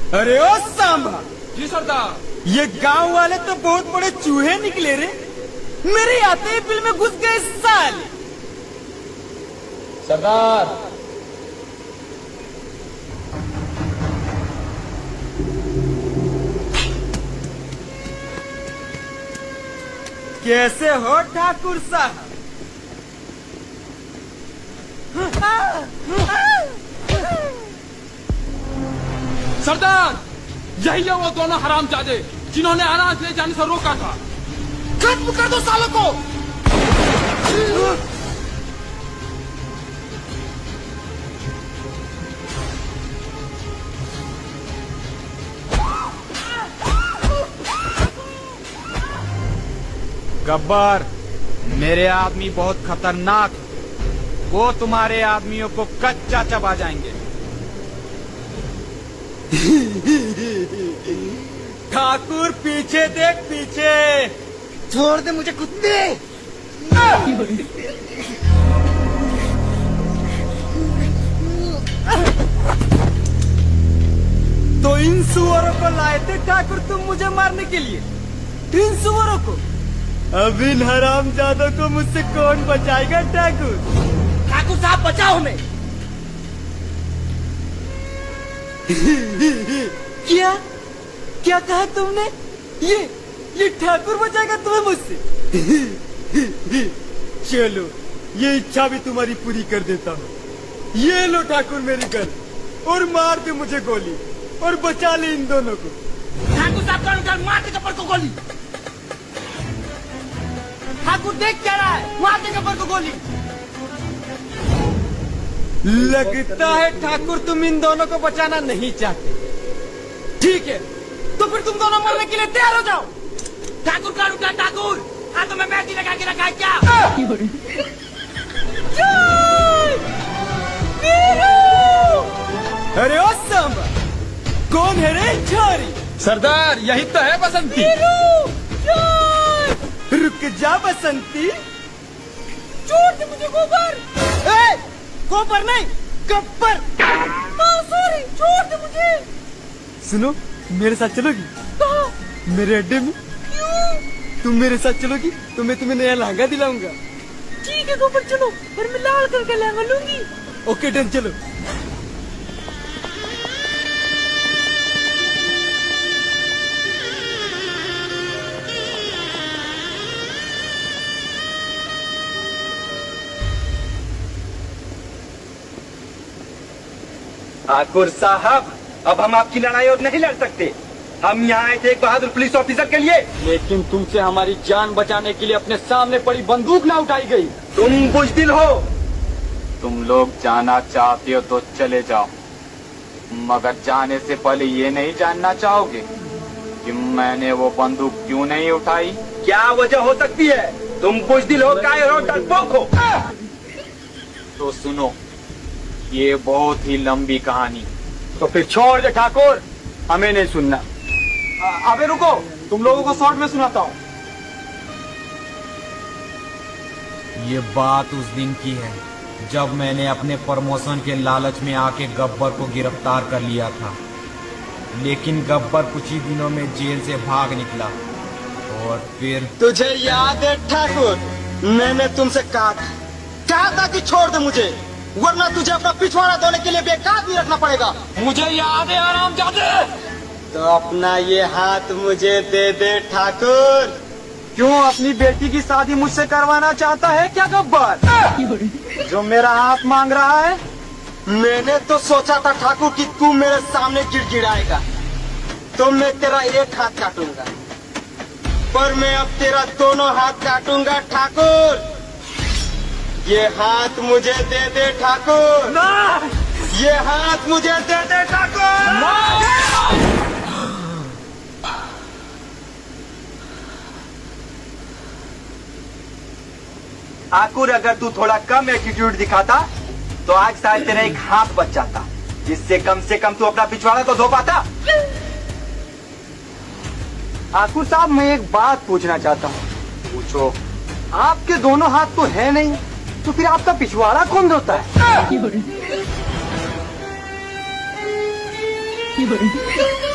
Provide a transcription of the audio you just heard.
अरे ओ सांबा। जी सरदार। ये गांव वाले तो बहुत बड़े चूहे निकले रे, मेरे आते ही बिल में घुस गए साले। सरदार। कैसे हो ठाकुर साहब? सरदार, यही है वो दोनों हरामजादे जिन्होंने अनाज ले जाने से रोका था। खत्म कर दो सालों को। गब्बर, मेरे आदमी बहुत खतरनाक है, वो तुम्हारे आदमियों को कच्चा चबा जाएंगे। ठाकुर पीछे देख, पीछे। छोड़ दे मुझे कुत्ते। तो इन सुअरों को लाए थे ठाकुर तुम मुझे मारने के लिए? इन सुअरों को? अब इन हरामजादों को मुझसे कौन बचाएगा ठाकुर? ठाकुर साहब बचाओ हमें। क्या क्या कहा तुमने? ये ठाकुर बचाएगा तुम्हें मुझसे? चलो, ये इच्छा भी तुम्हारी पूरी कर देता हूँ। ये लो ठाकुर मेरी गन, और मार दे मुझे गोली, और बचा ले इन दोनों को। ठाकुर साहब का अनुसार मार दे गब्बर को गोली। ठाकुर देख क्या रहा है, मार दे गब्बर को गोली। लगता है ठाकुर तुम इन दोनों को बचाना नहीं चाहते। ठीक है, तो फिर तुम दोनों मरने के लिए तैयार हो जाओ। ठाकुर का रुका, ठाकुर हाथों में मेहंदी लगा के रखा है क्या? अरे ओ सांबा, कौन है रे छोरी? सरदार, यही तो है बसंती। रुक जा बसंती। छोड़ दे मुझे गोबर। गोबर नहीं, गब्बर। सॉरी, छोड़ दे मुझे। सुनो, मेरे साथ चलोगी? कहाँ? मेरे अड्डे में। क्यों? तुम मेरे साथ चलोगी तो मैं तुम्हें नया लहंगा दिलाऊंगा। ठीक है गोबर, चलो, पर मैं लाल करके लहंगा लूंगी। ओके डन, चलो। ठाकुर साहब, अब हम आपकी लड़ाई और नहीं लड़ सकते। हम यहाँ आए थे एक बहादुर पुलिस ऑफिसर के लिए। लेकिन तुमसे हमारी जान बचाने के लिए अपने सामने पड़ी बंदूक ना उठाई गई। तुम बुज़दिल हो। तुम लोग जाना चाहते हो तो चले जाओ, मगर जाने से पहले ये नहीं जानना चाहोगे कि मैंने वो बंदूक क्यों नहीं उठाई? क्या वजह हो सकती है? तुम बुज़दिल हो, कायर हो, डरपोक हो। तो सुनो, ये बहुत ही लंबी कहानी। तो फिर छोड़ दे ठाकुर, हमें नहीं सुनना। अबे रुको, तुम लोगों को शॉर्ट में सुनाता हूँ। ये बात उस दिन की है जब मैंने अपने प्रमोशन के लालच में आके गब्बर को गिरफ्तार कर लिया था। लेकिन गब्बर कुछ ही दिनों में जेल से भाग निकला, और फिर तुझे याद है ठाकुर, मैंने तुमसे कहा था कि छोड़ दे मुझे, वरना तुझे अपना पिछवाड़ा धोने के लिए बेकार भी रखना पड़ेगा। मुझे याद है हरामजादे। तो अपना ये हाथ मुझे दे दे ठाकुर। क्यों, अपनी बेटी की शादी मुझसे करवाना चाहता है क्या गब्बर, जो मेरा हाथ मांग रहा है? मैंने तो सोचा था ठाकुर कि तू मेरे सामने गिड़गिड़ाएगा तो मैं तेरा एक हाथ काटूंगा, पर मैं अब तेरा दोनों हाथ काटूंगा ठाकुर। ये हाथ मुझे दे दे ठाकुर। ना! ये हाथ मुझे दे दे ठाकुर। ठाकुर, अगर तू थोड़ा कम एटीट्यूड दिखाता तो आज शायद तेरा एक हाथ बच जाता, जिससे कम से कम तू अपना पिछवाड़ा तो धो पाता। ठाकुर साहब, मैं एक बात पूछना चाहता हूँ। पूछो। आपके दोनों हाथ तो है नहीं, तो फिर आपका पिछवाड़ा कौन धोता है? 有人。